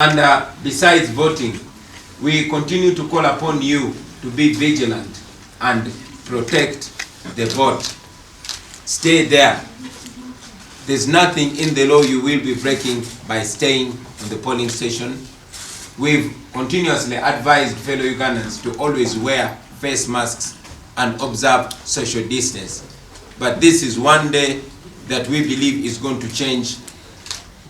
And besides voting, we continue to call upon you to be vigilant and protect the vote. Stay there. There's nothing in the law you will be breaking by staying on the polling station. We've continuously advised fellow Ugandans to always wear face masks and observe social distance. But this is one day that we believe is going to change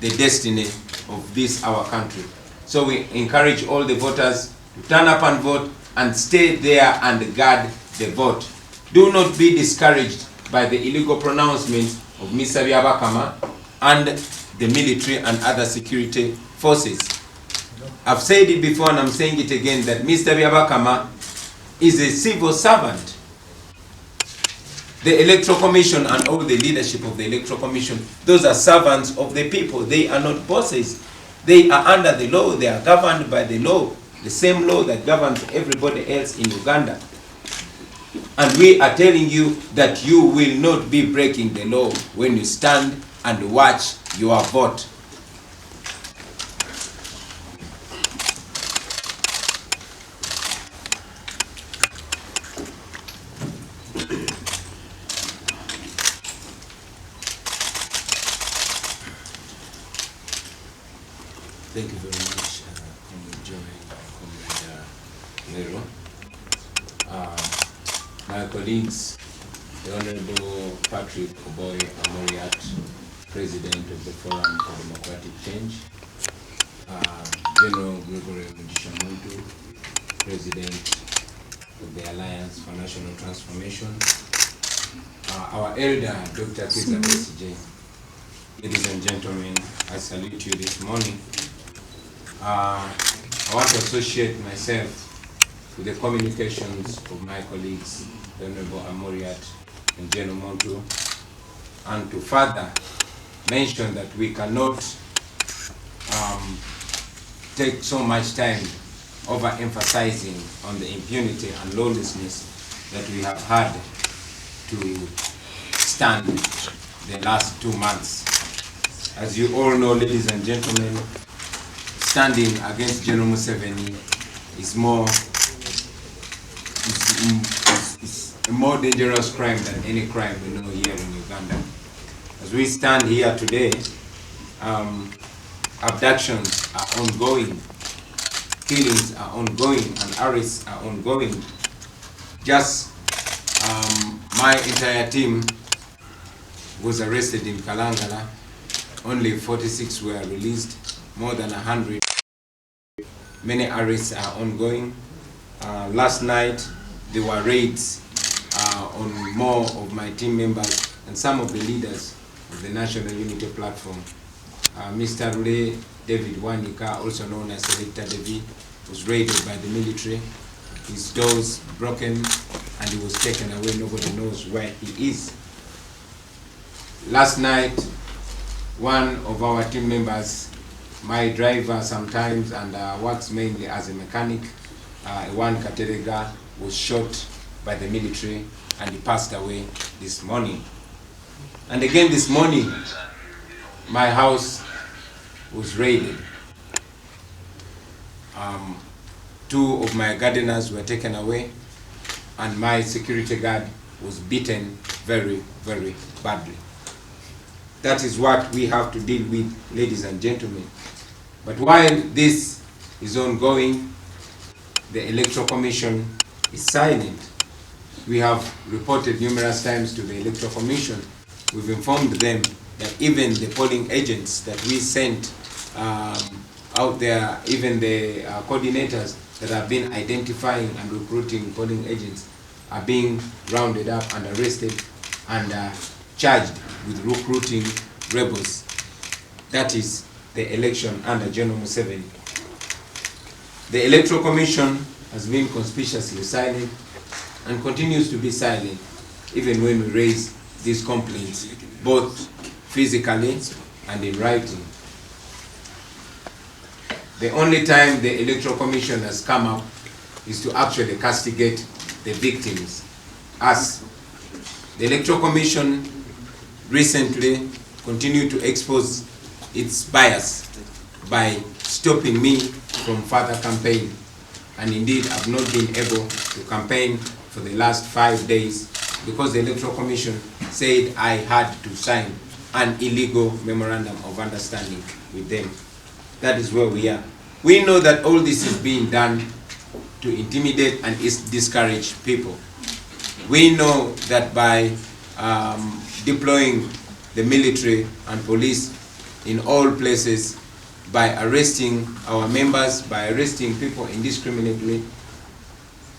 the destiny of this, our country. So we encourage all the voters to turn up and vote and stay there and guard the vote. Do not be discouraged by the illegal pronouncements of Mr. Byabakama and the military and other security forces. I've said it before and I'm saying it again that Mr. Byabakama is a civil servant. The Electoral Commission and all the leadership of the Electoral Commission, those are servants of the people. They are not bosses. They are under the law. They are governed by the law, the same law that governs everybody else in Uganda. And we are telling you that you will not be breaking the law when you stand and watch your vote. Thank you very much, Comrade Nero. My colleagues, the Honorable Patrick Oboy Amoriat, President of the Forum for Democratic Change, General Gregory Mudishamuntu, President of the Alliance for National Transformation, our elder, Dr. Kisa Besije. Ladies and gentlemen, I salute you this morning. I want to associate myself with the communications of my colleagues, the Honorable Amoriat and General Montu, and to further mention that we cannot take so much time overemphasizing on the impunity and lawlessness that we have had to stand the last 2 months. As you all know, ladies and gentlemen, standing against General Museveni is a more dangerous crime than any crime we know here in Uganda. As we stand here today, abductions are ongoing, killings are ongoing, and arrests are ongoing. Just my entire team was arrested in Kalangala. Only 46 were released, more than 100. Many arrests are ongoing. Last night, there were raids on more of my team members and some of the leaders of the National Unity Platform. Mr. Rule David Wanyika, also known as Selector Devi, was raided by the military. His doors broken and he was taken away. Nobody knows where he is. Last night, one of our team members, my driver sometimes and works mainly as a mechanic, one Katerega, was shot by the military and he passed away this morning. And again this morning, my house was raided. 2 of my gardeners were taken away and my security guard was beaten very, very badly. That is what we have to deal with, ladies and gentlemen. But while this is ongoing, the Electoral Commission is silent. We have reported numerous times to the Electoral Commission. We've informed them that even the polling agents that we sent out there, even the coordinators that have been identifying and recruiting polling agents are being rounded up and arrested and charged with recruiting rebels. That is the election under General Museveni. The Electoral Commission has been conspicuously silent and continues to be silent even when we raise these complaints, both physically and in writing. The only time the Electoral Commission has come up is to actually castigate the victims, us. The Electoral Commission recently continued to expose its bias by stopping me from further campaign. And indeed, I've not been able to campaign for the last 5 days because the Electoral Commission said I had to sign an illegal memorandum of understanding with them. That is where we are. We know that all this is being done to intimidate and discourage people. We know that by deploying the military and police in all places, by arresting our members, by arresting people indiscriminately,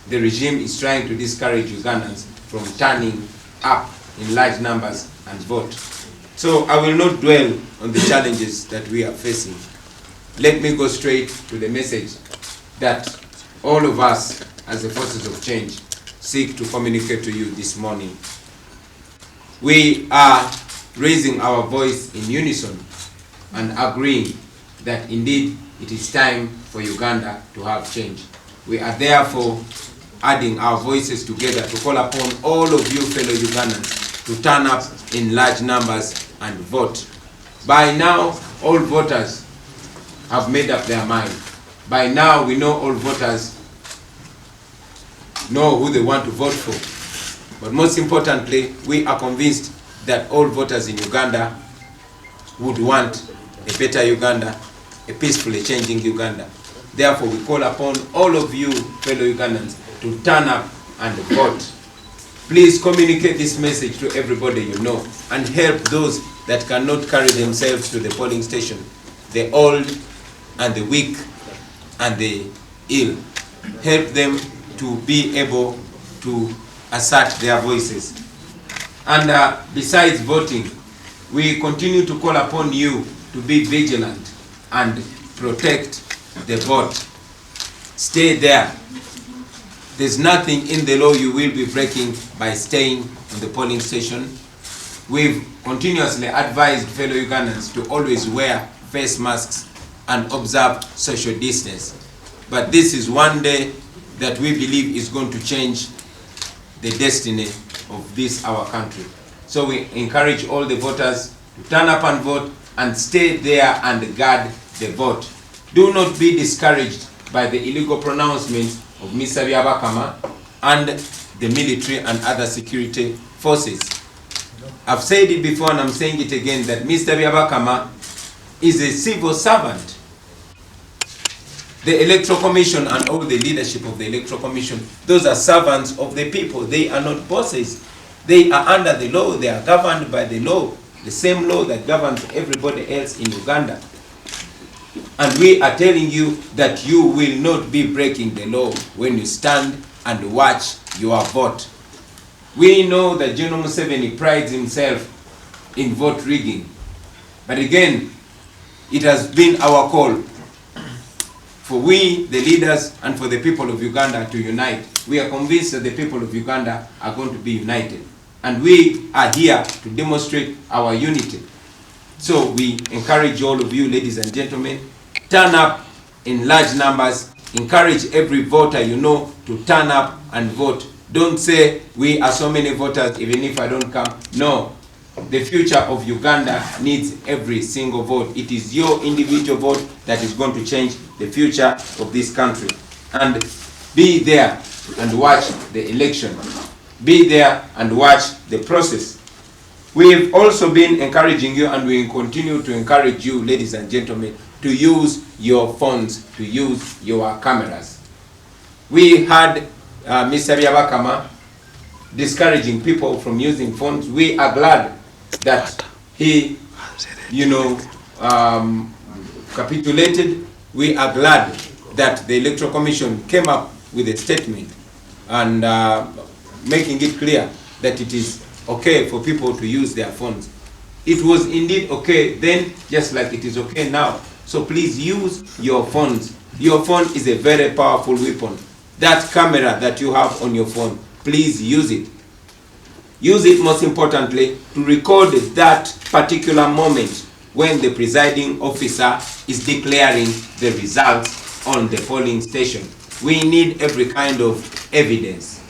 the regime is trying to discourage Ugandans from turning up in large numbers and vote. So I will not dwell on the challenges that we are facing. Let me go straight to the message that all of us as the forces of change seek to communicate to you this morning. We are raising our voice in unison and agreeing that indeed it is time for Uganda to have change. We are therefore adding our voices together to call upon all of you fellow Ugandans to turn up in large numbers and vote. By now, all voters have made up their mind. By now, we know all voters know who they want to vote for. But most importantly, we are convinced that all voters in Uganda would want a better Uganda, a peacefully changing Uganda. Therefore, we call upon all of you fellow Ugandans to turn up and vote. Please communicate this message to everybody you know and help those that cannot carry themselves to the polling station, the old and the weak and the ill. Help them to be able to assert their voices. And besides voting, we continue to call upon you to be vigilant and protect the vote. Stay there. There's nothing in the law you will be breaking by staying on the polling station. We've continuously advised fellow Ugandans to always wear face masks and observe social distance. But this is one day that we believe is going to change the destiny of this, our country. So we encourage all the voters to turn up and vote and stay there and guard the vote. Do not be discouraged by the illegal pronouncements of Mr. Byabakama and the military and other security forces. I've said it before and I'm saying it again that Mr. Byabakama is a civil servant. The Electoral Commission and all the leadership of the Electoral Commission, those are servants of the people. They are not bosses. They are under the law. They are governed by the law, the same law that governs everybody else in Uganda. And we are telling you that you will not be breaking the law when you stand and watch your vote. We know that General Museveni prides himself in vote rigging. But again, it has been our call for we, the leaders, and for the people of Uganda to unite. We are convinced that the people of Uganda are going to be united. And we are here to demonstrate our unity. So we encourage all of you, ladies and gentlemen, turn up in large numbers. Encourage every voter you know to turn up and vote. Don't say, we are so many voters, even if I don't come. No. The future of Uganda needs every single vote. It is your individual vote that is going to change the future of this country. And be there and watch the election. Be there and watch the process. We've also been encouraging you, and we will continue to encourage you, ladies and gentlemen, to use your phones, to use your cameras. We had Mr. Byabakama discouraging people from using phones. We are glad that he, capitulated. We are glad that the Electoral Commission came up with a statement and making it clear that it is okay for people to use their phones. It was indeed okay then, just like it is okay now. So please use your phones. Your phone is a very powerful weapon. That camera that you have on your phone, please use it. Use it most importantly to record that particular moment when the presiding officer is declaring the results on the polling station. We need every kind of evidence.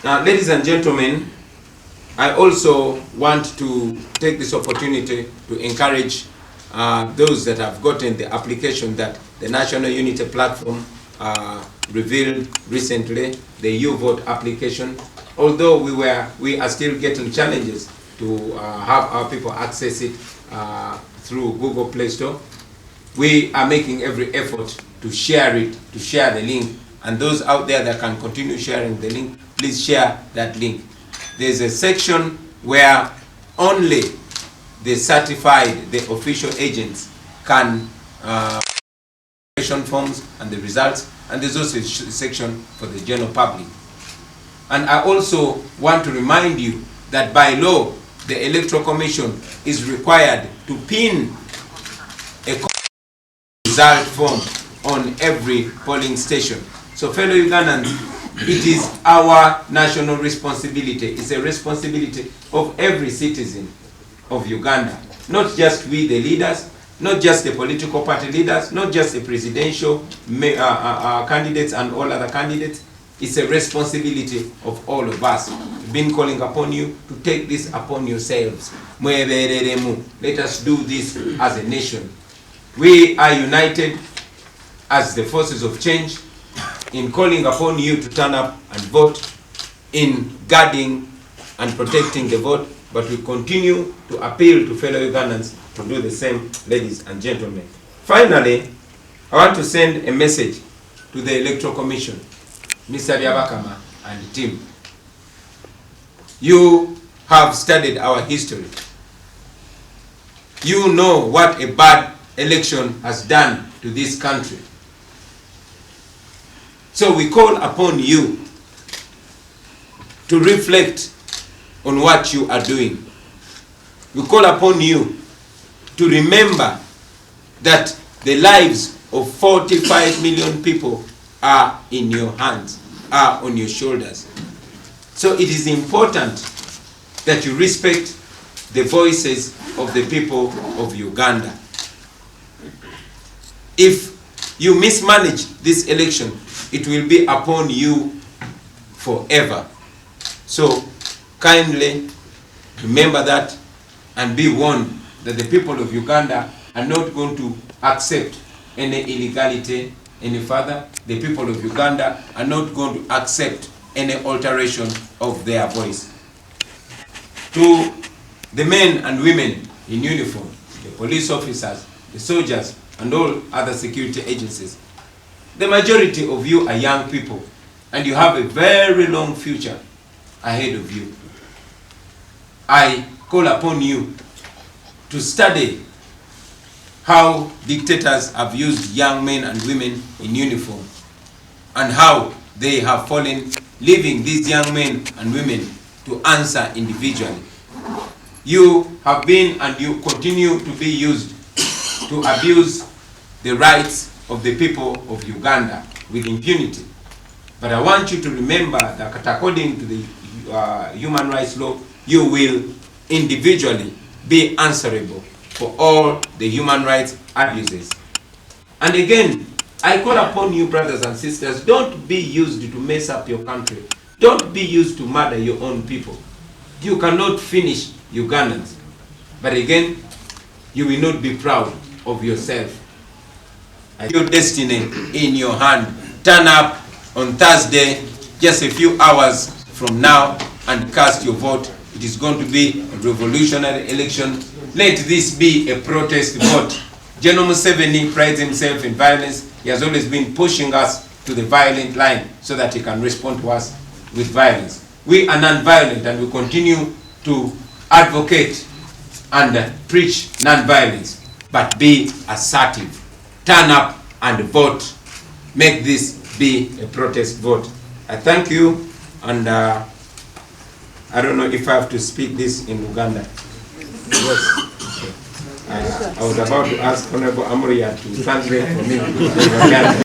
Now, ladies and gentlemen, I also want to take this opportunity to encourage those that have gotten the application that the National Unity Platform revealed recently, the U-Vote application. Although we are still getting challenges to have our people access it through Google Play Store. We are making every effort to share it, to share the link. And those out there that can continue sharing the link, please share that link. There's a section where only the certified, the official agents can forms and the results, and there's also a section for the general public. And I also want to remind you that by law, the Electoral Commission is required to pin a result form on every polling station. So fellow Ugandans, it is our national responsibility. It's a responsibility of every citizen of Uganda, not just we the leaders, not just the political party leaders, not just the presidential candidates and all other candidates. It's a responsibility of all of us. We've been calling upon you to take this upon yourselves. Let us do this as a nation. We are united as the forces of change in calling upon you to turn up and vote, in guarding and protecting the vote, but we continue to appeal to fellow Ugandans to do the same, ladies and gentlemen. Finally, I want to send a message to the Electoral Commission, Mr. Byabakama and team. You have studied our history. You know what a bad election has done to this country. So we call upon you to reflect on what you are doing. We call upon you to remember that the lives of 45 million people are in your hands, are on your shoulders. So it is important that you respect the voices of the people of Uganda. If you mismanage this election, it will be upon you forever. So kindly remember that and be warned that the people of Uganda are not going to accept any illegality any further. The people of Uganda are not going to accept any alteration of their voice. To the men and women in uniform, the police officers, the soldiers, and all other security agencies, the majority of you are young people, and you have a very long future ahead of you. I call upon you to study how dictators have used young men and women in uniform and how they have fallen, leaving these young men and women to answer individually. You have been and you continue to be used to abuse the rights of the people of Uganda with impunity. But I want you to remember that according to the human rights law, you will individually be answerable for all the human rights abuses. And again, I call upon you, brothers and sisters, don't be used to mess up your country. Don't be used to murder your own people. You cannot finish Ugandans. But again, you will not be proud of yourself. Your destiny in your hand. Turn up on Thursday, just a few hours from now, and cast your vote. It is going to be a revolutionary election. Let this be a protest vote. General Museveni prides himself in violence. He has always been pushing us to the violent line so that he can respond to us with violence. We are non-violent, and we continue to advocate and preach non-violence, but be assertive. Turn up and vote. Make this be a protest vote. I thank you, and I don't know if I have to speak this in Uganda. Yes. I was about to ask Honorable Amuria to translate for me in Uganda.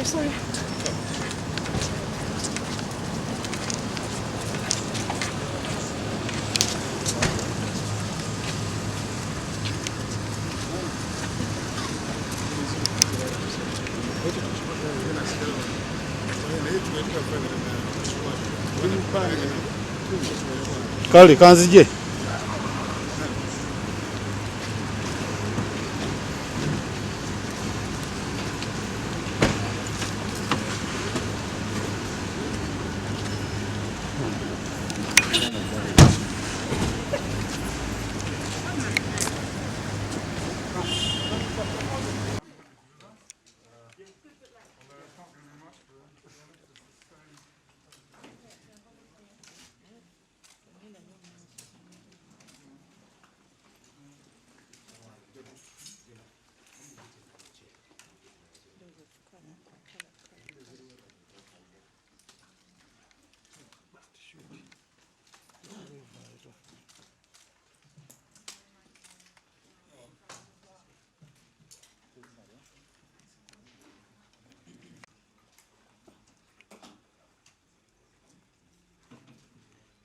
sorry. Kale kanzije.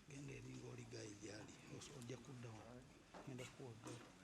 Gende eringo ligayi gyali ojja kuddawo ngenda kuwoddawo